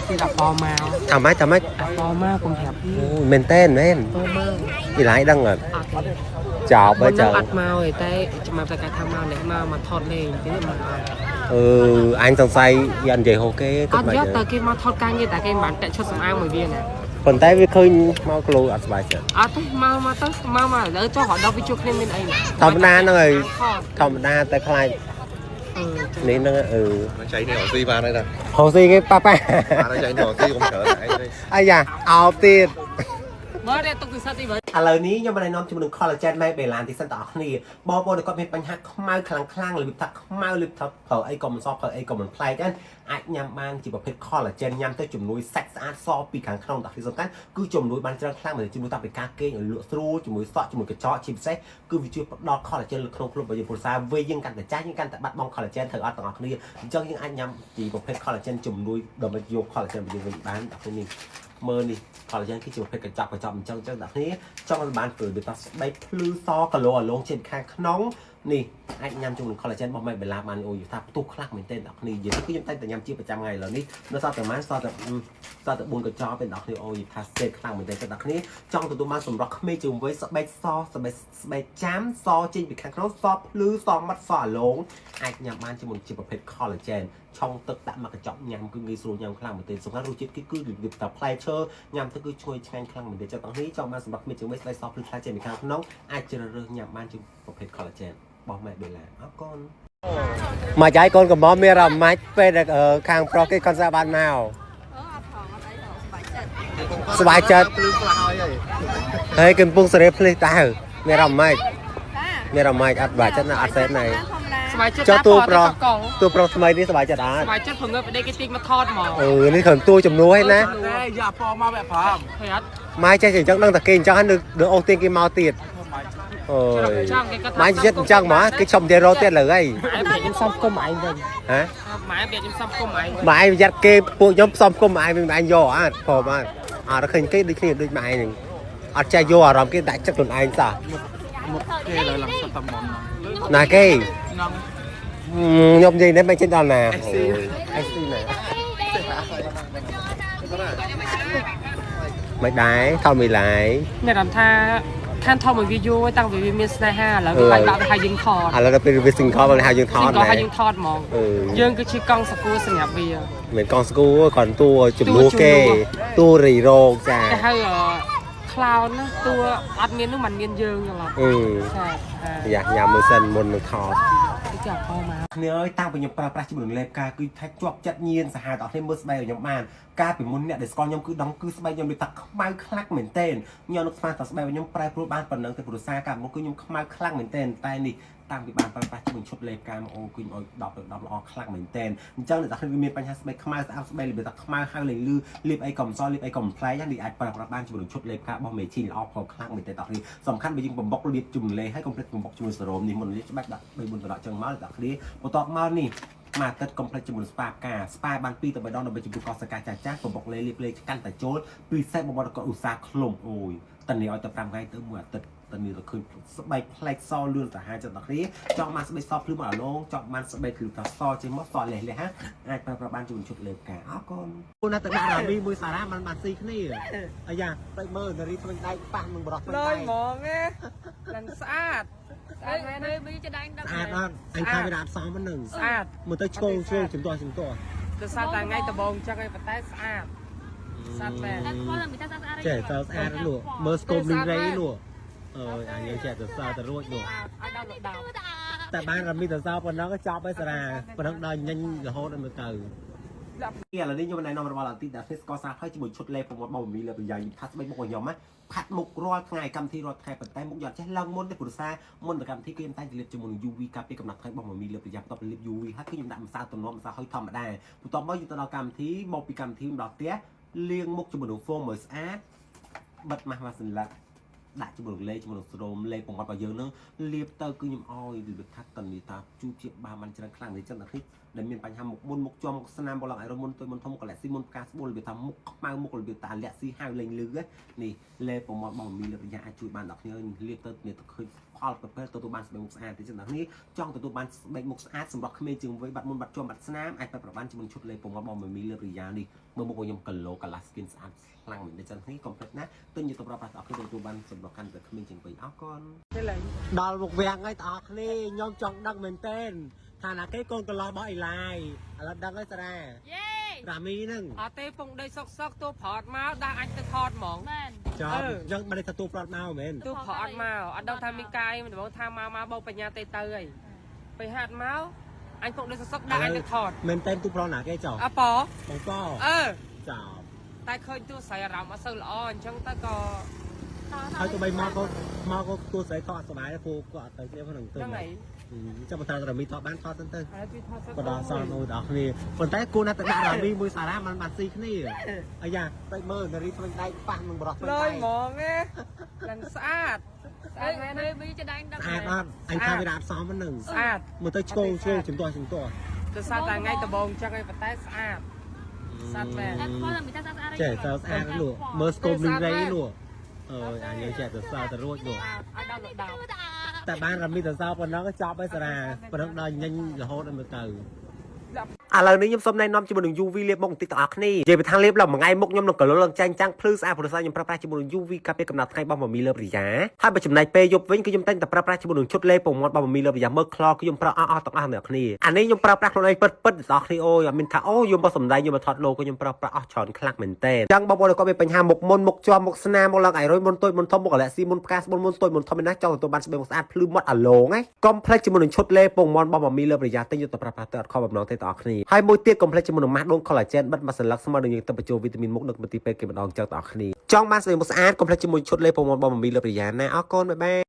thì là bò màu thầm ấy bò màu cùng hẹp đi men tên men thì lái đăng rồi chào bây giờ ăn màu thì tay mà phải cái thằng màu này màu mà thọt lên thế mà anh trong say anh về ok ăn nhất tới cái màu thọt cay như tại cái bán chạy cho sắm ăn mới viên này còn tay với khơi mau lô ăn bài chứ màu mà đỡ cho họ đâu với chút nên mình ấy thầm đa nó rồi thầm đa tay khai nên nó nó chạy theo Hồ vào đây nè Hồ Sĩ cái papa nó chạy theo Hồ cũng trở lại ai da ao tiền mới đây tôi cứ sao thì vậy ឥឡូវនេះខ្ញុំបាននាំជាមួយនឹង collagen នៃបេឡានទីសិនតអស់គ្នាបងប្អូនគាត់មានបញ្ហាខ្មៅខ្លាំងឬថាខ្មៅឬថាប្រើអីក៏មិនសប្រើអីក៏មិនប្លែកដែរអាចញ៉ាំបានជាប្រភេទ collagen ញ៉ាំទៅជំនួយសាច់ស្អាតសពីខាងក្នុងតែទីសំខាន់គឺជំនួយបានច្រើនខ្លាំងមែនជំនួយតាពីការគេងឲ្យលក់ស្រួលជាមួយសក់ជាមួយកញ្ចក់ជាពិសេសគឺវាជួយផ្ដល់ collagen លើក្នុងខ្លួនរបស់យើងព្រោះសារវេយើងកាន់តែចាស់យើងកាន់តែបាត់បង់ collagen ត្រូវអត់ទាំងអស់គ្នាអញ្ចឹងយើងអាចញ៉ាំជាប្រភេទ collagen ជំនួយដើម្បីយក collagen របស់យើងវិញបានដល់ពេលនេះមើលនេះ collagen គឺជាប្រភេទកញ្ចក់អញ្ចឹងដល់គ្នាចង់បានធ្វើដូចថាស្បែកភ្លឺសគីឡូអាឡងជាខាងក្នុងនេះអាចញ៉ាំជាមួយនឹង collagen របស់ Made by Lab បានអូយថាផ្ទុះខ្លះមែនទែនដល់គ្នានិយាយទៅគឺខ្ញុំតែញ៉ាំជាប្រចាំថ្ងៃឥឡូវនេះនៅសល់តែប៉ុន្មានសល់តែ4កញ្ចក់ពេលដល់គ្នាអូយថាសេតខ្លាំងមែនទែនដល់គ្នាចង់ទទួលបានសម្រស់ក្មេងជាមួយស្បែកសស្បែកចាមសចេញពីខាងក្នុងសភ្លឺសមាត់សអាឡងអាចញ៉ាំបានជាមួយជាប្រភេទ collagen ឆុងទឹកដាក់មកកញ្ចក់ញ៉ាំគឺងាយស្រួលញ៉ាំខ្លាំងមែនទែនសំខាន់រសជាតិគឺរបៀបតែផ្លែឈើញ៉ាំទៅគឺឈ្ងុយឆ្ងាញ់ខ្លាំងមែនទែនចិត្តដល់គ្នាចង់បានសម្រស់ក្មេងជាមួយស្បែកសភ្លឺខ្លាំងចេញពីខាងក្នុងអាចជ្រើសរើសញ៉ាំបានជាប្រភេទ collagen បោះម៉ែបេឡាអរគុណមកចាយកូនកំមមានរមាច់ពេលខាងប្រុសគេគាត់សាបានមកស្បាយចិត្តហើយកំពុងសេរីភ្លេចតើមានរមាច់អត់បាយចិត្តណាអត់សេតណៃស្បាយចិត្តចុះតួប្រុសថ្មីនេះស្បាយចិត្តអត់ស្បាយចិត្តព្រងើបដេកគេទីមកថតហ្មងនេះគ្រាន់តួជំនួសឯណាយ៉ាប៉មកបែបប្រាំឃើញអត់ម៉ែចេះអញ្ចឹងដឹងតែគេអញ្ចឹងហើយនៅអូសទៀងគេមកទៀតអូយម៉ែចិត្តអញ្ចឹងមកគេចំតែរត់ទៀតលើអីម៉ែខ្ញុំសំគុំឯងវិញហ៎ម៉ែខ្ញុំសំគុំឯងម៉ែប្រយ័ត្នគេពួកខ្ញុំសំគុំឯងវិញឯងយកអត់ព្រមអត់ឃើញគេដូចគ្នាដូចម៉ែហ្នឹងអត់ចេះយកអារម្មណ៍គេដាក់ចិត្តខ្លួនឯងសោះមកគេដល់ឡើងសតតំនណាគេខ្ញុំនិយាយនេះមិនចេញដល់ណាអេស៊ីណាមិនដែរថតមួយឡាយអ្នករំថាខានថតមួយវីដេអូតាំងពីវាមានស្នេហាឥឡូវវាបាញ់ដាក់ទៅឲ្យយើងថតឥឡូវដល់ពេលវា single បានឲ្យយើងថតក៏ឲ្យយើងថតហ្មងយើងគឺជាកង់សកួរសម្រាប់វាមិនកង់សកួរគ្រាន់តួជំនួសគេតួរីរោគចាគេហៅខ្លោនណាតួអត់មាននោះមិនមានយើងច្រឡំចាយ៉ាញ៉ាំមើលសិនមុននឹងថតចាប់ផងមកគ្នាអើយតាំងពីខ្ញុំប្រើប្រាស់ជាមួយនឹងលេបការគឺថាជាប់ចិត្តញៀនសាហាវដល់គ្នាមើលស្បែករបស់ខ្ញុំបានកាលពីមុនអ្នកដែលស្គាល់ខ្ញុំគឺដងគឺស្បែកខ្ញុំដូចថាខ្មៅខ្លាក់មែនទែនខ្ញុំនឹកស្មានថាស្បែករបស់ខ្ញុំប្រែប្រួលបានប៉ុណ្ណឹងទៅព្រោះសារកាលមុនគឺខ្ញុំខ្មៅខ្លាំងមែនទែនតែនេះតាំងពីបានប្រើប្រាស់ជាមួយឈុតលេបការមកអូគឺខ្ញុំឲ្យ10ទៅ10ល្អខ្លាំងមែនទែនអញ្ចឹងអ្នកទាំងគ្នាមានបញ្ហាស្បែកខ្មៅស្អាតស្បែករបៀបថាខ្មៅហើយលេងលឺលេបអីក៏មិនសល់លេបអីក៏មិនប្លែកយ៉ាងនេះអាចប្រើប្រាស់បានជាមួយនឹងឈុតលេបការរបស់មេជីល្អផងខ្លាំងមែនទែនដល់គ្នាសំខាន់បើយើងបំបុកលាបជំលេហើយកុំភ្លេចបំបុកជាមួយសេរ៉ូមនេះមុននេះច្បាច់ដាក់3 4ដងចឹងមកដល់គ្នាបន្ទាប់មកនេះមកទឹកកុំភ្លេចជាមួយស្ប៉ាការស្ប៉ាបាន2ទៅ3ដងដើម្បីជំនួសកោសកាចាស់បំបុកលេបកាន់តែចូលពិសេសបំបុកក៏ឧស្សាហ៍ឃ្លុំអូយតនេះឲ្យតែ5ថ្ងៃទៅមួយអាទិត្យតនេះទៅឃើញស្បែកផ្លែកសលឿនសាហាវចិត្តដល់គ្នាចង់បានស្បែកសភ្លឺមកអាឡងចង់បានស្បែកភ្លឺថាសចេញមកសលះហ่ะអាចប្រើប្រាស់បានជាមួយឈុតលេបការអរគុណពួកណាតដាក់រាមីមួយសារ៉ាបានស៊ីគ្នាអាយ៉ាទៅមើលនារីធ្វើដៃប៉ះនឹងបរោះធ្វើដៃលយហ្មងទេឡើងស្អាតđây bây giờ đang đập anh thay cái đạp sáu mất nừng sát một tay trôn chúng tôi từ sao tại ngay từ bồn cho cái vật tay sát sát về trẻ sao sát lụa mơ scom linh rây lụa anh nhớ trẻ từ sao từ ruột lụa tại ban là mi từ sao còn nó có chọc ấy ra còn nó đòi nhanh là hốt được từ kia là đi nhưng mà này nó mà là tin đã thấy có sao thấy chỉ một chút lê một bầu mì là bây giờ thắt bên một nhóm áผัดmục roi ngày cầm thi roi ngày bật tay mục giọt chết lông môn để của xa môn để cầm thi game tay liệp cho một UV cà phê cầm nạp thấy bầu mì là bây giờ tập liệp UV hát cái nhầm đạm sao tụi nó sao hơi thầm ở đây tụi tao bao nhiêu tao cầm thi một bị cầm thi đọt té liên mục cho một đường phô mở sát bật mặt mà xin là đại cho một đường lê cho một đường srom lê cùng mặt vào giờ nữa liệp tao cứ nhầm oi được thắt tần thì ta chu chiếc ba man chân khăn để chân là thích ដែលមានបញ្ហាមុខមុនមុខជាប់មុខស្នាមបលងឲ្យរមុនទុយមុនធំកលៈស៊ីមុនផ្កាស្បួលរបៀបថាមុខខ្មៅមុខរបៀបតាលាក់ស៊ីហៅលេងលឺនេះលេប្រមាត់បងមីលប្រញ្ញាអាចជួយបានដល់គ្នាលាបទៅគ្នាទៅឃើញផលប្រភេទទទួលបានស្បែកមុខស្អាតទីចំណុចនេះចង់ទទួលបានស្បែកមុខស្អាតសម្រាប់ក្មេងជាងវ័យបាត់មុនបាត់ជាប់បាត់ស្នាមអាចប្របានជាមួយឈុតលេប្រមាត់បងមីលប្រញ្ញានេះមើលមុខខ្ញុំគីឡូកាឡាស្គីនស្អាតខ្លាំងមែនទេចឹងនេះកុំភ្លេចណាទិញយកទៅប្រើប្រាស់ដល់គ្នាទទួលបានសម្រាប់កាន់តែក្មេងជាងវ័យអរគុណ thế là ដល់មុខវាំងហើយបងគ្នាខ្ញុំចង់ដឹងមែនទែនថាណាគេកូនកន្លោះរបស់អេឡាយឥឡូវដឹងហើយតារា យេ រ៉ាមីហ្នឹង ở tê phụng đây sọc sọc tôi phọt máu đang anh tôi thọt mỏng មែន ចប់យើងមិនได้ទទួលប្រត់មកមែន tôi phọt máu ở đâu tham mi cay mình bảo tham máu bầu bạch nhà tê tơi phải hạt máu anh phụng đây sọc sọc đang anh tôi thọt មែនទែនទូប្រត់ណាគេចប់ à bó បងក ចប់ tay khơi tôi xài rắm ở sâu lọ chẳng ta có ហើយទៅបីមកក៏ទួស្រីក៏អត់សុបាយដែរពូក៏អត់ទៅគ្នាផងនឹងទៅ đang này ចាំបន្តរ៉ាមីថតបានថតទៅទៅ à tôi thọt sọc ក៏ដល់សល់អូនដល់គ្នាប៉ុន្តែគូណាត់ទៅដាក់រ៉ាមីមួយសារ៉ាมันបានស៊ីគ្នាអាយ៉ាទៅមើលនារីធ្វើដៃប៉ះនឹងបរោះធ្វើដៃ lôi mỏng ấy lần sát អើយមើលចដាញ់ដល់ ស្អាតអត់អញថាវាដាក់សមហ្នឹង sát មើលទៅឆ្កងឆ្កងជំទាស់ tôi sát là ngay từ bông chẳng ai phải tay sát sát về តែគាត់តែមានតែស្អាត ចេះសើស្អាតលក់មើលស្គមនឹងរៃលក់អើយអាយើងចេះទៅសើទៅរួចលក់ ai đau được đau តែបានរ៉ាមីទៅសើប៉ុណ្ណឹងក៏ចប់ហើយសារ៉ាប៉ុណ្ណឹងដល់ញញរហូតដល់មើលទៅ ឥឡូវនេះខ្ញុំសូមណែនាំជាមួយនឹង UV លាបមុខបន្តិចទាំងអស់គ្នានិយាយពីខាងលាបឡើងមួយថ្ងៃមុខខ្ញុំនឹងកលលឡើងចាញ់ចាំងភ្លឺស្អាតព្រោះខ្ញុំប្រើប្រាស់ជាមួយនឹង UV កាពីកំណត់ថ្ងៃរបស់មីលើបរិយាហើយបើចំណែកពេលយប់វិញគឺខ្ញុំតែងតែប្រើប្រាស់ជាមួយនឹងឈុតលេពងមាត់របស់មីលើបរិយាមើលខ្លោគឺខ្ញុំប្រើអស់ទាំងអស់អ្នកគ្នាអានេះខ្ញុំប្រើប្រាស់ខ្លួនឯងពិតៗទាំងអស់គ្នាអូយអត់មានថាអូយមកសម្ដែងយកមកថតឡូក៏ខ្ញុំប្រើប្រាស់អស់ច្រើនខ្លាំងមែនតើអញ្ចឹងបងប្អូនក៏មានបញ្ហាមុខមុនមុខជាប់មុខស្នាមមុខឡើងអាយរុយមុនទុយមុនធំមុខកលៈស៊ីមុនផ្កាស្បុលមុនទុយមុនធំណាចង់ទទួលបានស្បែកមុខស្អាតភ្លឺមាត់អាឡងហ៎កុំភ្លេចជាមួយនឹងឈុតលេពងមាត់របស់មីលើបរិយាតែងយកទៅប្រើប្រាស់ទៅអត់ខុសបំណងទេទាំងអស់គ្នាហើយមួយទៀតកុំភ្លេចជាមួយនឹងម៉ាស់ដូង collagen បិទមកសន្លឹកស្មើនឹងយើងទៅបញ្ចូលវីតាមីនមុខដឹកមន្ទីរពេទ្យគេម្ដងចឹងបងប្អូនចង់បានស្បែកមុខស្អាតកុំភ្លេចជាមួយឈុតលេពងមាត់របស់មីលើបរិយាណាអរគុណបាយបាយ